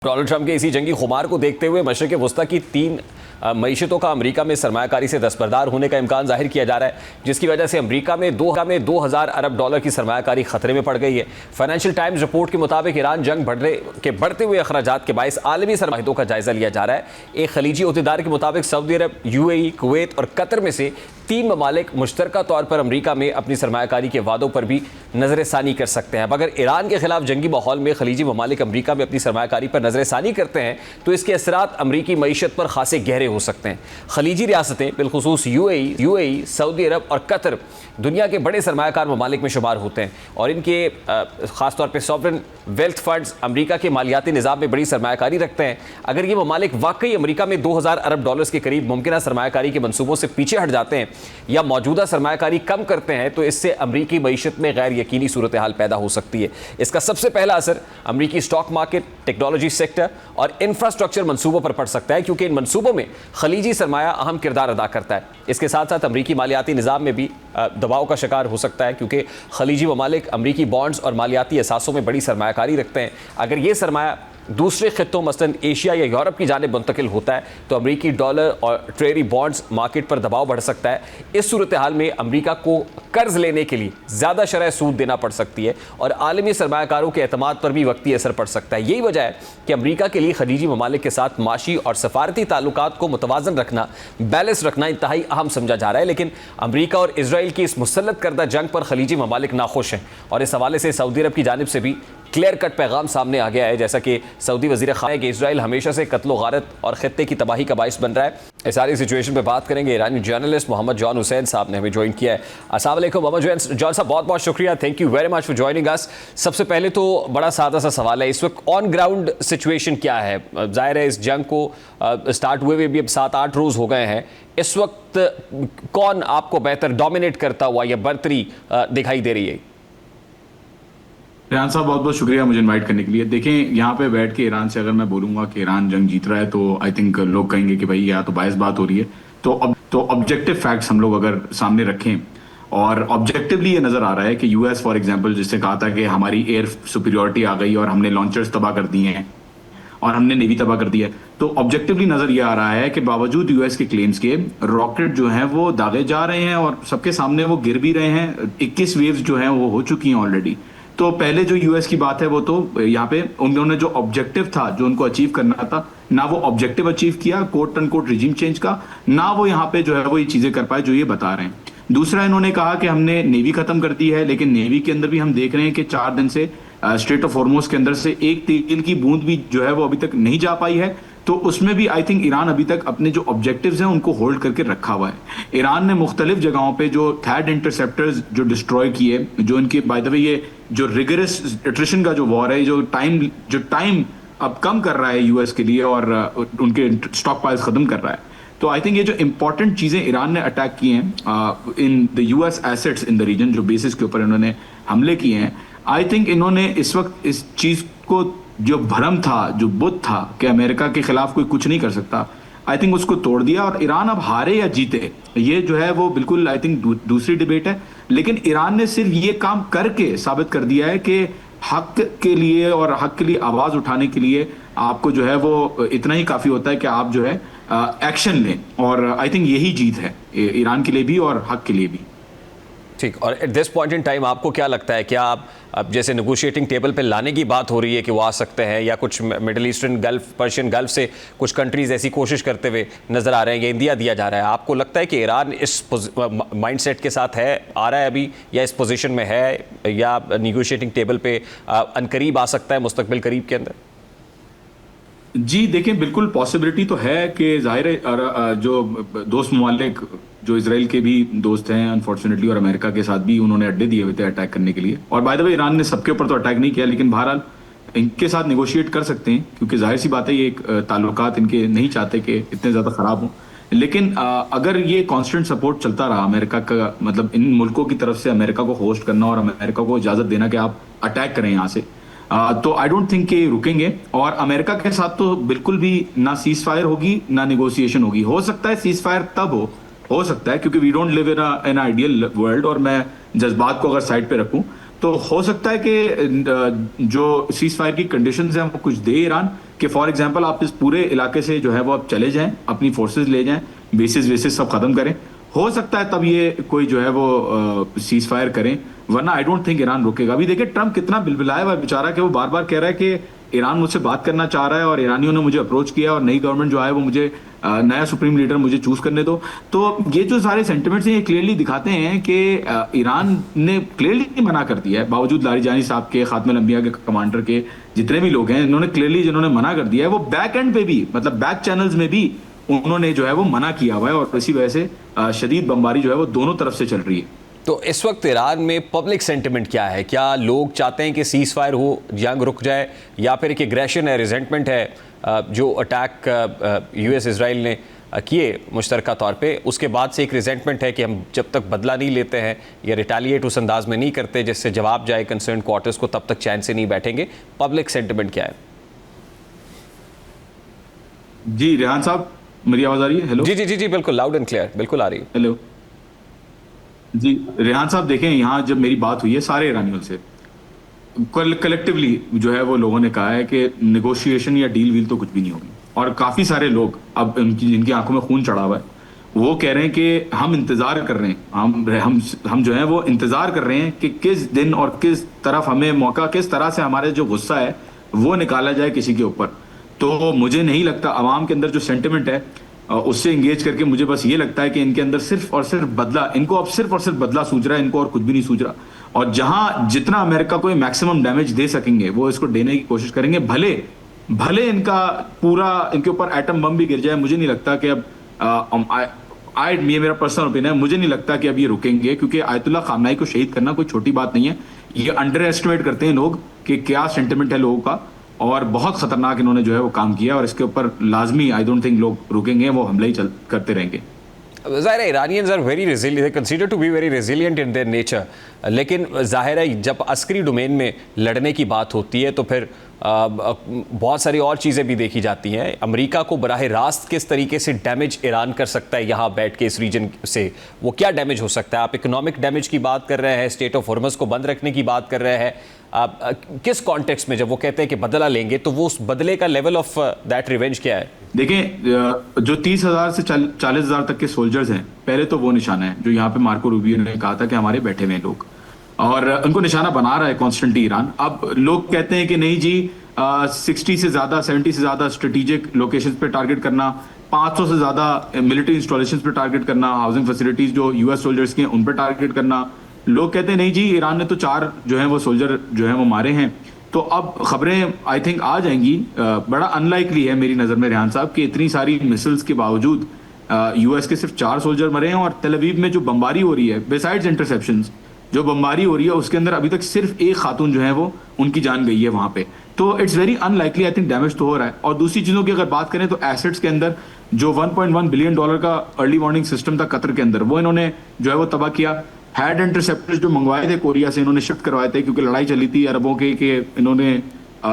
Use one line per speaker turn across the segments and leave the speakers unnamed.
Donald Trump के इसी जंगी खुमार को देखते हुए मशरिक़ वस्ता की 3 मईशतों का अमेरिका में सरमायाकारी से दस्तबरदार होने का इम्कान जाहिर किया जा रहा है, जिसकी वजह से अमेरिका में 2000 अरब डॉलर की सरमायाकारी खतरे में पड़ गई है। फाइनेंशियल टाइम्स रिपोर्ट के मुताबिक ईरान जंग बढ़ते हुए अखराजात के बायस आलमी सरमाहितों का जायजा लिया जा रहा है। एक खलीजी अहदेदार के मुताबिक सऊदी अरब, यूएई, कुवैत और कतर में से 3 ममालिक मुश्तरका तौर पर अमेरिका में अपनी सरमायाकारी के वादों पर भी नजरसानी कर सकते हैं। अब अगर ईरान के खिलाफ जंगी माहौल में खलीजी ममालिक अमेरिका में अपनी सरमायाकारी पर नजरसानी करते हैं तो इसके असरात अमरीकी मईशत पर खासे गहरे हो सकते हैं। खलीजी रियासतें बिलखुसूस यूएई, सऊदी अरब और कतर दुनिया के बड़े सरमायाकार ममालिक में शुमार होते हैं और इनके ख़ासतौर पर सॉवरेन वेल्थ फंड्स अमेरिका के मालियाती निज़ाम में बड़ी सरमायाकारी रखते हैं। अगर ये ममालिक वाकई अमेरिका में 2000 अरब डॉलर्स के करीब मुमकिन सरमायाकारी के मनसूबों से पीछे हट जाते हैं या मौजूदा सरमायाकारी कम करते हैं तो इससे अमरीकी मईशत में गैर यकीनी सूरत हाल पैदा हो सकती है। इसका सबसे पहला असर अमरीकी स्टॉक मार्केट, टेक्नोलॉजी सेक्टर और इंफ्रास्ट्रक्चर मनसूबों पर पड़ सकता है, क्योंकि इन मनसूबों में खलीजी सरमाया अहम किरदार अदा करता है। इसके साथ साथ अमरीकी मालियाती निज़ाम में भी दबाव का शिकार हो सकता है, क्योंकि खलीजी ममालिक अमरीकी बॉन्ड्स और मालियाती असासों में बड़ी सरमायाकारी रखते हैं। अगर ये सरमाया दूसरे खित्तों मसलन एशिया या यूरोप की जानिब मुंतकिल होता है तो अमरीकी डॉलर और ट्रेजरी बॉन्ड्स मार्केट पर दबाव बढ़ सकता है। इस सूरत हाल में अमरीका को कर्ज लेने के लिए ज़्यादा शरह सूद देना पड़ सकती है और आलमी सरमायाकारों के एतमाद पर भी वक्ती असर पड़ सकता है। यही वजह है कि अमरीका के लिए खलीजी ममालिक के साथ माशी और सफारती ताल्लुकात को मुतवाज़न रखना, बैलेंस रखना इंतहाई अहम समझा जा रहा है। लेकिन अमरीका और इसराइल की इस मुसल्लत करदा जंग पर खलीजी ममालिक नाखुश हैं और इस हवाले से सऊदी अरब की जानिब से भी क्लियर कट पैगाम सामने आ गया है, जैसा कि सऊदी वज़ीर ख़ारजा कि इसराइल हमेशा से कत्ल गारत और खित्ते की तबाही का बाइस बन रहा है। इस सारी सिचुएशन पे बात करेंगे। ईरानी जर्नलिस्ट मोहम्मद जॉन हुसैन साहब ने हमें ज्वाइन किया है। अस्सलाम वालेकुम मोहम्मद जॉन साहब, बहुत बहुत शुक्रिया, thank you very much for joining us. सबसे पहले तो बड़ा सादा सा सवाल है, इस वक्त ऑन ग्राउंड सिचुएशन क्या है? जाहिर है इस जंग को स्टार्ट हुए भी अब 7-8 रोज़ हो गए हैं। इस वक्त कौन आपको बेहतर डोमिनेट करता हुआ या बर्तरी दिखाई दे रही है?
ईरान साहब, बहुत बहुत शुक्रिया मुझे इनवाइट करने के लिए। देखें, यहाँ पे बैठ के ईरान से अगर मैं बोलूँगा कि ईरान जंग जीत रहा है तो आई थिंक लोग कहेंगे कि भाई या तो बायस बात हो रही है। तो ऑब्जेक्टिव फैक्ट्स हम लोग अगर सामने रखें और ऑब्जेक्टिवली ये नज़र आ रहा है कि यूएस फॉर एग्जांपल जिसने कहा था कि हमारी एयर सुपीरियॉरिटी आ गई और हमने लॉन्चर्स तबाह कर दिए हैं और हमने नेवी तबाह कर दी है, तो ऑब्जेक्टिवली नज़र ये आ रहा है कि बावजूद यूएस के क्लेम्स के रॉकेट जो हैं वो दागे जा रहे हैं और सबके सामने वो गिर भी रहे हैं। 21 वेव्स जो हैं वो हो चुकी हैं ऑलरेडी। तो पहले जो यूएस की बात है वो तो यहाँ पे उन्होंने जो ऑब्जेक्टिव था जो उनको अचीव करना था, ना वो ऑब्जेक्टिव अचीव किया कोट अनकोट रिजीम चेंज का, ना वो यहाँ पे जो है वो ये चीजें कर पाए जो ये बता रहे हैं। दूसरा, इन्होंने कहा कि हमने नेवी खत्म कर दी है, लेकिन नेवी के अंदर भी हम देख रहे हैं कि 4 दिन से स्ट्रेट ऑफ हॉर्मुज़ के अंदर से एक तेल की बूंद भी जो है वो अभी तक नहीं जा पाई है। तो उसमें भी आई थिंक ईरान अभी तक अपने जो ऑब्जेक्टिव्स हैं उनको होल्ड करके रखा हुआ है। ईरान ने मुख्तलिफ जगहों पे जो थैड इंटरसेप्टर्स जो डिस्ट्रॉय किए, जो इनके बाय द वे ये जो रिगरस एट्रिशन का जो वॉर है, जो टाइम अब कम कर रहा है यूएस के लिए और उनके स्टॉक पाइल्स खत्म कर रहा है। तो आई थिंक ये जो इंपॉर्टेंट चीज़ें ईरान ने अटैक की हैं in the US assets in the region, जो बेसिस के ऊपर इन्होंने हमले किए हैं, आई थिंक इन्होंने इस वक्त इस चीज़ को जो भ्रम था, जो बुत था कि अमेरिका के खिलाफ कोई कुछ नहीं कर सकता, आई थिंक उसको तोड़ दिया। और ईरान अब हारे या जीते ये जो है वो बिल्कुल आई थिंक दूसरी डिबेट है, लेकिन ईरान ने सिर्फ ये काम करके साबित कर दिया है कि हक के लिए और हक के लिए आवाज़ उठाने के लिए आपको जो है वो इतना ही काफ़ी होता है कि आप जो है एक्शन लें। और आई थिंक यही जीत है ईरान के लिए भी और हक के लिए भी।
ठीक, और at this point in time आपको क्या लगता है, क्या आप अब जैसे नेगोशिएटिंग टेबल पे लाने की बात हो रही है कि वो आ सकते हैं, या कुछ middle eastern gulf, Persian gulf से कुछ कंट्रीज़ ऐसी कोशिश करते हुए नज़र आ रहे हैं, या इंडिया दिया जा रहा है? आपको लगता है कि ईरान इस माइंडसेट के साथ है, आ रहा है अभी, या इस पोजीशन में है, या नेगोशिएटिंग टेबल पे अनकरीब आ सकता है मुस्तकबिल करीब के अंदर?
जी देखें, बिल्कुल पॉसिबिलिटी तो है कि जाहिर है जो दोस्त ममालिक जो इसराइल के भी दोस्त हैं अनफॉर्चुनेटली, और अमेरिका के साथ भी उन्होंने अड्डे दिए हुए थे अटैक करने के लिए। और बाय द वे ईरान ने सबके ऊपर तो अटैक नहीं किया, लेकिन बहरहाल इनके साथ नेगोशिएट कर सकते हैं, क्योंकि जाहिर सी बात है ये एक ताल्लुकात इनके नहीं चाहते कि इतने ज़्यादा ख़राब हों। लेकिन अगर ये कांस्टेंट सपोर्ट चलता रहा अमेरिका का, मतलब इन मुल्कों की तरफ से अमेरिका को होस्ट करना और अमेरिका को इजाज़त देना कि आप अटैक करें यहाँ से, तो आई डोंट थिंक कि रुकेंगे। और अमेरिका के साथ तो बिल्कुल भी ना सीज फायर होगी ना नेगोशिएशन होगी। हो सकता है सीज फायर तब हो सकता है, क्योंकि we don't live in ideal world, और मैं जज्बात को अगर साइड पे रखूं तो हो सकता है कि जो सीज फायर की कंडीशंस हैं वो कुछ दे ईरान, कि फॉर एग्जांपल आप इस पूरे इलाके से जो है वो आप चले जाएं, अपनी फोर्सेस ले जाएं, बेसिस सब खत्म करें, हो सकता है तब ये कोई जो है वो सीज फायर करें, वरना आई डोंट थिंक ईरान रुकेगा। अभी देखिए ट्रम्प कितना बिलबिलाया हुआ है बेचारा, कि वो बार बार कह रहा है कि ईरान मुझसे बात करना चाह रहा है और ईरानियों ने मुझे अप्रोच किया और नई गवर्नमेंट जो आए वो मुझे नया सुप्रीम लीडर मुझे चूज करने दो। तो ये जो सारे सेंटिमेंट्स हैं ये क्लियरली दिखाते हैं कि ईरान ने क्लियरली मना कर दिया है, बावजूद लारिजानी साहब के, खात्मे अंबिया के कमांडर के, जितने भी लोग हैं इन्होंने क्लियरली जिन्होंने मना कर दिया है, वो बैक एंड पे भी, मतलब बैक चैनल्स में भी उन्होंने जो है वो मना किया हुआ है, और इसी वजह से शदीद बमबारी जो है वो दोनों तरफ से चल रही है।
तो इस वक्त ईरान में पब्लिक सेंटिमेंट क्या है? क्या लोग चाहते हैं कि सीज फायर हो, जंग रुक जाए, या फिर एक एग्रेशन है, रिजेंटमेंट है जो अटैक यूएस इजराइल ने किए मुश्तरका तौर पे, उसके बाद से एक रिजेंटमेंट है कि हम जब तक बदला नहीं लेते हैं या रिटेलिएट उस अंदाज में नहीं करते जिससे जवाब जाए कंसर्न क्वार्टर्स को, तब तक चैन से नहीं बैठेंगे? पब्लिक सेंटिमेंट क्या है?
जी रेहान साहब, मेरी आवाज आ रही है? हेलो।
जी जी जी जी, बिल्कुल लाउड एंड क्लियर, बिल्कुल आ रही है।
हेलो जी रेहान साहब, देखें यहाँ जब मेरी बात हुई है सारे ईरानियों से, कलेक्टिवली जो है वो लोगों ने कहा है कि नेगोशिएशन या डील वील तो कुछ भी नहीं होगी, और काफी सारे लोग अब जिनकी आंखों में खून चढ़ा हुआ है वो कह रहे हैं कि हम इंतजार कर रहे हैं, हम जो है वो इंतजार कर रहे हैं कि किस दिन और किस तरफ हमें मौका, किस तरह से हमारे जो गुस्सा है वो निकाला जाए किसी के ऊपर। तो मुझे नहीं लगता, आवाम के अंदर जो सेंटिमेंट है उससे इंगेज करके मुझे बस ये लगता है कि इनके अंदर सिर्फ और सिर्फ बदला, इनको अब सिर्फ और सिर्फ बदला सूझ रहा है, इनको और कुछ भी नहीं सूझ रहा। और जहां जितना अमेरिका को मैक्सिमम डैमेज दे सकेंगे वो इसको देने की कोशिश करेंगे, भले भले इनका पूरा, इनके ऊपर एटम बम भी गिर जाए। मुझे नहीं लगता कि अब ये मेरा पर्सनल ओपिनियन है, मुझे नहीं लगता कि अब ये रुकेंगे, क्योंकि आयतुल्लाह खामनाई को शहीद करना कोई छोटी बात नहीं है। ये अंडर एस्टिमेट करते हैं लोग कि क्या सेंटिमेंट है लोगों का, और बहुत खतरनाक इन्होंने जो है वो काम किया, और इसके ऊपर लाजमी आई डोंट थिंक लोग रुकेंगे, वो हमले ही करते रहेंगे।
ज़ाहिर है Iranians are very resilient, they consider to be very resilient in their nature, लेकिन ज़ाहिर है जब अस्करी डोमेन में लड़ने की बात होती है तो फिर बहुत सारी और चीज़ें भी देखी जाती हैं। अमेरिका को बराह रास्त किस तरीके से डैमेज ईरान कर सकता है यहाँ बैठ के इस रीजन से, वो क्या डैमेज हो सकता है? आप इकोनॉमिक डैमेज की बात कर रहे हैं, स्टेट ऑफ हॉर्मस को बंद रखने की बात कर रहे हैं, किस कॉन्टेक्स्ट में जब वो कहते हैं कि बदला लेंगे, तो वो उस बदले का लेवल ऑफ दैट रिवेंज क्या है?
देखें, जो 30,000 से 40,000 तक के सोल्जर्स हैं, पहले तो वो निशाना है जो यहाँ पे मार्को रूबियो ने कहा था कि हमारे बैठे हुए लोग, और उनको निशाना बना रहा है कॉन्स्टेंटली ईरान। अब लोग कहते हैं कि नहीं जी 60 से ज्यादा 70 से ज्यादा स्ट्रेटेजिक लोकेशंस पे टारगेट करना, 500 से ज्यादा मिलिट्री इंस्टॉलेशंस पे टारगेट करना, हाउसिंग फैसिलिटीज जो यूएस सोल्जर्स की हैं उन पे टारगेट करना। लोग कहते हैं नहीं जी ईरान ने तो 4 जो है वो सोल्जर जो है वो मारे हैं। तो अब खबरें आई थिंक आ जाएंगी, बड़ा अनलाइकली है मेरी नज़र में रेहान साहब कि इतनी सारी मिसाइल्स के बावजूद यूएस के सिर्फ 4 सोल्जर मरे हैं, और तेल अवीव में जो बमबारी हो रही है, बिसाइड्स इंटरसेप्शंस जो बमबारी हो रही है उसके अंदर अभी तक सिर्फ एक खातून जो है वो उनकी जान गई है वहां पे। तो it's very unlikely, I think damage तो हो रहा है। और दूसरी चीज़ों की अगर बात करें तो एसेट्स के अंदर जो $1.1 बिलियन का अर्ली वार्निंग सिस्टम था कतर के अंदर, वो इन्होंने जो है वो तबाह किया। हैड इंटरसेप्टर्स जो मंगवाए थे कोरिया से इन्होंने शिफ्ट करवाए थे, क्योंकि लड़ाई चली थी अरबों के कि इन्होंने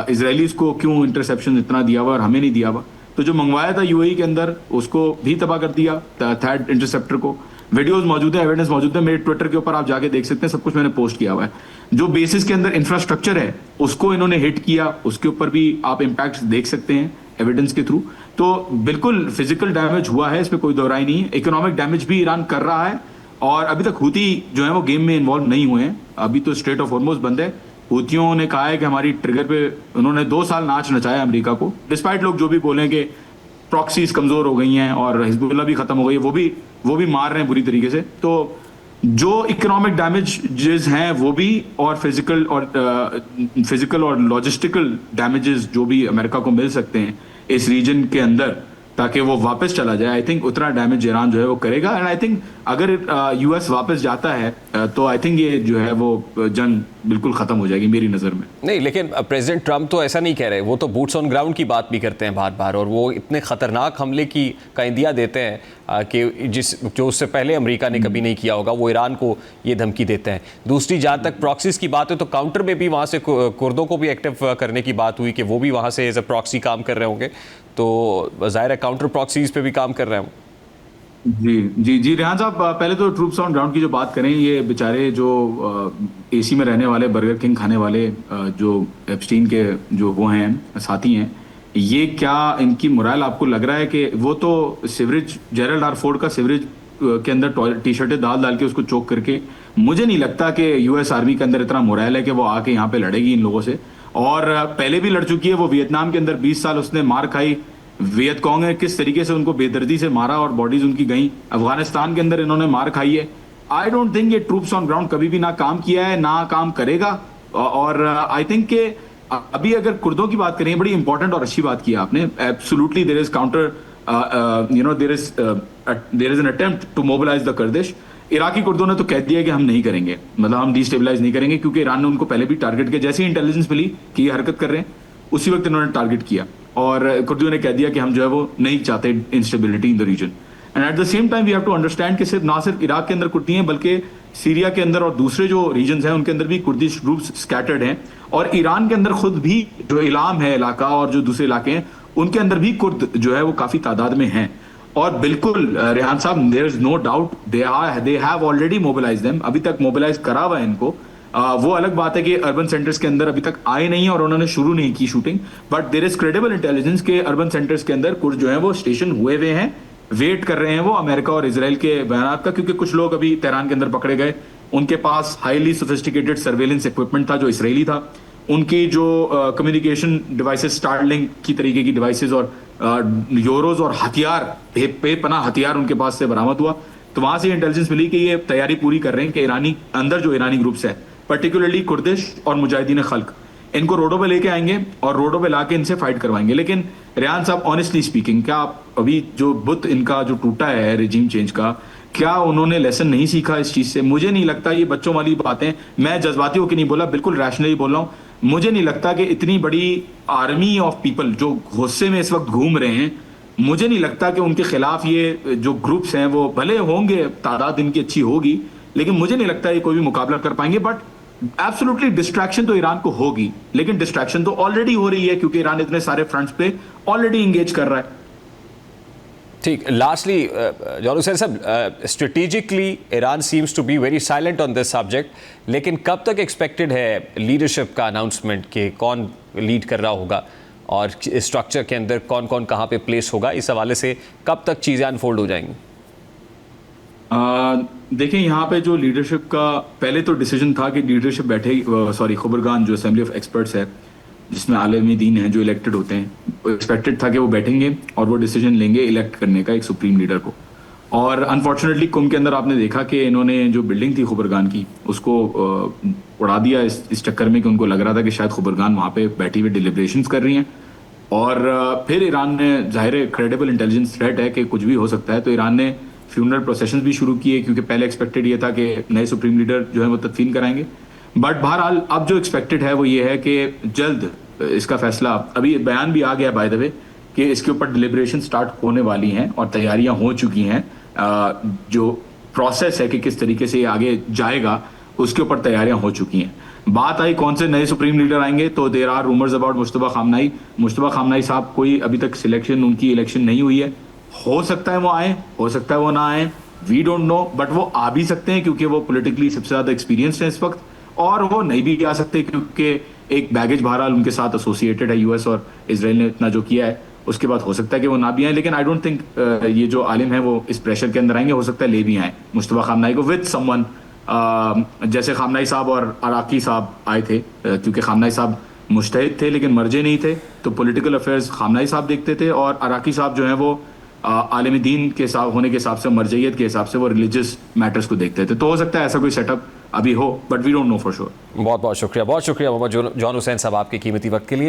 इजरायलीज को क्यों इंटरसेप्शन इतना दिया हुआ और हमें नहीं दिया हुआ। तो जो मंगवाया था यूएई के अंदर उसको भी तबाह कर दिया, थर्ड इंटरसेप्टर को। वीडियोस मौजूद है, एविडेंस मौजूद है, मेरे ट्विटर के ऊपर आप जाके देख सकते हैं, सब कुछ मैंने पोस्ट किया हुआ है। जो बेसिस के अंदर इंफ्रास्ट्रक्चर है उसको इन्होंने हिट किया, उसके ऊपर भी आप इम्पैक्ट देख सकते हैं एविडेंस के थ्रू। तो बिल्कुल फिजिकल डैमेज हुआ है, इसमें कोई दोहराई नहीं है। इकोनॉमिक डैमेज भी ईरान कर रहा है, और अभी तक हूती जो है वो गेम में इन्वॉल्व नहीं हुए हैं। अभी तो स्ट्रेट ऑफ हॉर्मुज़ बंद है। हूतियों ने कहा है कि हमारी ट्रिगर पे उन्होंने 2 साल नाच नचाया अमेरिका को, डिस्पाइट लोग जो भी बोलें कि प्रॉक्सीज कमजोर हो गई हैं और हिजबुल्लाह भी खत्म हो गई है, वो भी मार रहे हैं बुरी तरीके से। तो जो इकोनॉमिक डैमेजेस हैं वो भी, और फिजिकल और लॉजिस्टिकल डैमेजेस जो भी अमेरिका को मिल सकते हैं इस रीजन के अंदर ताकि वो वापस चला जाए, आई थिंक उतना डैमेज ईरान जो है वो करेगा। एंड आई थिंक अगर यूएस वापस जाता है तो आई थिंक ये जो है वो जंग बिल्कुल खत्म हो जाएगी मेरी नज़र में।
नहीं, लेकिन प्रेसिडेंट ट्रंप तो ऐसा नहीं कह रहे, वो तो बूट्स ऑन ग्राउंड की बात भी करते हैं बार बार, और वो इतने खतरनाक हमले का इंदिया देते हैं कि जो उससे पहले अमेरिका ने कभी नहीं किया होगा, वो ईरान को ये धमकी देते हैं। दूसरी, जहाँ तक प्रॉक्सीज की बात है तो काउंटर में भी वहाँ से कुर्दों को भी एक्टिव करने की बात हुई कि वो भी वहाँ से एज अ प्रॉक्सी काम कर रहे होंगे, तो जाहिर है काउंटर प्रॉक्सीज पे भी काम कर रहे हैं।
जी जी जी रेहान साहब, पहले तो ट्रूप्स ऑन ग्राउंड की जो बात करें, ये बेचारे जो एसी में रहने वाले, बर्गर किंग खाने वाले जो एप्स्टीन के जो वो हैं साथी हैं, ये क्या इनकी मोरल आपको लग रहा है कि वो तो सिवरेज जेरल्ड आर फोर्ड का सिवरेज के अंदर टी शर्टें डाल डाल के उसको चोक करके, मुझे नहीं लगता कि यूएस आर्मी के अंदर इतना मोरल है कि वो आके यहाँ पे लड़ेगी इन लोगों से। और पहले भी लड़ चुकी है वो, वियतनाम के अंदर 20 साल उसने मार खाई। वियतकॉन्ग ने किस तरीके से उनको बेदर्दी से मारा और बॉडीज उनकी गई। अफगानिस्तान के अंदर इन्होंने मार खाई है। आई डोंट थिंक ये ट्रूप्स ऑन ग्राउंड कभी भी ना काम किया है ना काम करेगा। और आई थिंक के अभी अगर कुर्दों की बात करें, बड़ी इंपॉर्टेंट और अच्छी बात की आपने। Absolutely there is counter, there is an attempt to mobilise the Kurdish. Iraqi कुर्दों ने तो कह दिया कि हम नहीं करेंगे, मतलब हम डिस्टेबलाइज नहीं करेंगे, क्योंकि ईरान ने उनको पहले भी टारगेट किया। जैसे ही इंटेलिजेंस मिली कि ये हरकत कर रहे हैं, उसी वक्त इन्होंने टारगेट किया और कुर्दियों ने कह दिया कि हम जो है वो नहीं चाहते instability in the region. And at the same time we have to understand कि सिर्फ ना सिर्फ इराक के अंदर कुर्दी हैं, बल्कि सीरिया के अंदर और दूसरे जो रीजन्स हैं उनके अंदर भी कुर्दिश ग्रुप्स स्कैटर्ड हैं। और ईरान के अंदर खुद भी जो इलाम है इलाका और जो दूसरे इलाके हैं, उनके अंदर भी कुर्द जो है वो काफी तादाद में हैं। और बिल्कुल रेहान साहब, there is no doubt they have already mobilise them. अभी तक मोबिलाइज करा हुआ है इनको। वो अलग बात है कि अर्बन सेंटर्स के अंदर अभी तक आए नहीं है और उन्होंने शुरू नहीं की shooting, but there is credible intelligence के अर्बन सेंटर्स के अंदर कुर्द जो है वो स्टेशन हुए हुए हैं, वेट कर रहे हैं वो अमेरिका और इजराइल के बयानात का। क्योंकि कुछ लोग अभी तेहरान के अंदर पकड़े गए, उनके पास हाईली सोफिस्टिकेटेड सर्वेलेंस इक्विपमेंट था जो इसराइली था। उनकी जो कम्युनिकेशन डिवाइसेस, स्टारलिंक की तरीके की डिवाइसेस और यूरोज और हथियार, बेपनाह हथियार उनके पास से बरामद हुआ। तो वहां से इंटेलिजेंस मिली कि ये तैयारी पूरी कर रहे हैं कि ईरानी अंदर जो ईरानी ग्रुप्स है, पर्टिकुलरली कुर्दिश और मुजाहिदीन खल्क, इनको रोडों पे लेके आएंगे और रोडों पे लाके इनसे फाइट करवाएंगे। लेकिन रेहान साहब, ऑनेस्टली स्पीकिंग, क्या आप अभी जो बुत इनका जो टूटा है रिजीम चेंज का, क्या उन्होंने लेसन नहीं सीखा इस चीज से? मुझे नहीं लगता। ये बच्चों वाली बातें, मैं जज्बाती होकर नहीं बोला, बिल्कुल रैशनली बोल रहा हूँ। मुझे नहीं लगता कि इतनी बड़ी आर्मी ऑफ पीपल जो गुस्से में इस वक्त घूम रहे हैं, मुझे नहीं लगता कि उनके खिलाफ ये जो ग्रुप्स हैं वो भले होंगे, तादाद इनकी अच्छी होगी, लेकिन मुझे नहीं लगता ये कोई भी मुकाबला कर पाएंगे। बट एब्सोल्युटली डिस्ट्रैक्शन तो ईरान को होगी, लेकिन डिस्ट्रैक्शन तो ऑलरेडी हो रही है क्योंकि ईरान इतने सारे फ्रंट्स पे ऑलरेडी इंगेज कर रहा है।
ठीक, लास्टली जॉन हुसैन साहब, strategically Iran seems to be very silent on this subject, लेकिन कब तक एक्सपेक्टेड है लीडरशिप का अनाउंसमेंट कि कौन लीड कर रहा होगा और स्ट्रक्चर के अंदर कौन कौन कहाँ पे प्लेस होगा? इस हवाले से कब तक चीज़ें अनफोल्ड हो जाएंगी?
देखें, यहाँ पे जो लीडरशिप का पहले तो डिसीजन था कि लीडरशिप बैठे, खबरगान जो असेंबली ऑफ एक्सपर्ट्स है जिसमें आलमी दीन हैं जो इलेक्टेड होते हैं, एक्सपेक्टेड था कि वो बैठेंगे और वो डिसीजन लेंगे इलेक्ट करने का एक सुप्रीम लीडर को। और अनफॉर्चुनेटली कुंभ के अंदर आपने देखा कि इन्होंने जो बिल्डिंग थी खबरगान की, उसको उड़ा दिया इस चक्कर में कि उनको लग रहा था कि शायद खबरगान वहाँ पे बैठी हुई डिलिब्रेशंस कर रही हैं। और फिर ईरान ने, जाहिर क्रेडिबल इंटेलिजेंस थ्रेट है कि कुछ भी हो सकता है, तो ईरान ने फ्यूनरल प्रोसेशन भी शुरू किए, क्योंकि पहले एक्सपेक्टेड ये था कि नए सुप्रीम लीडर जो है वो तदफीन कराएंगे। बट बहरहाल अब जो एक्सपेक्टेड है वो ये है कि जल्द इसका फैसला, अभी बयान भी आ गया बाय द वे कि इसके ऊपर डिलिब्रेशन स्टार्ट होने वाली हैं और तैयारियां हो चुकी हैं। जो प्रोसेस है कि किस तरीके से ये आगे जाएगा, उसके ऊपर तैयारियां हो चुकी हैं। बात आई कौन से नए सुप्रीम लीडर आएंगे, तो there are rumours about Mojtaba Khamenei. Mojtaba Khamenei साहब, कोई अभी तक सिलेक्शन, उनकी इलेक्शन नहीं हुई है। हो सकता है वो आए, हो सकता है वो ना आए, वी डोंट नो, बट वो आ भी सकते हैं क्योंकि वो पॉलिटिकली सबसे ज्यादा एक्सपीरियंस्ड है इस वक्त। और वो नहीं भी आ सकते क्योंकि एक बैगेज बहरहाल उनके साथ एसोसिएटेड है, यूएस और इसराइल ने इतना जो किया है, उसके बाद हो सकता है कि वो ना भी आए। लेकिन आई डोंट थिंक ये जो आलिम है वो इस प्रेशर के अंदर आएंगे। हो सकता है ले भी आए मुश्तबा खामनाई को विद समवन, जैसे खामनाई साहब और अराकी साहब आए थे, क्योंकि खामनाई साहब मुश्तहिद थे लेकिन मर्जे नहीं थे, तो पॉलिटिकल अफेयर्स खामनाई साहब देखते थे, और अराकी साहब जो है वो आलिम दीन के साथ होने के हिसाब से, मर्जियत के हिसाब से वो रिलीजियस मैटर्स को देखते थे। तो हो सकता है ऐसा कोई सेटअप अभी हो, but we don't know for sure.
बहुत बहुत शुक्रिया मोहम्मद जॉन हुसैन साहब आपके कीमती वक्त के लिए।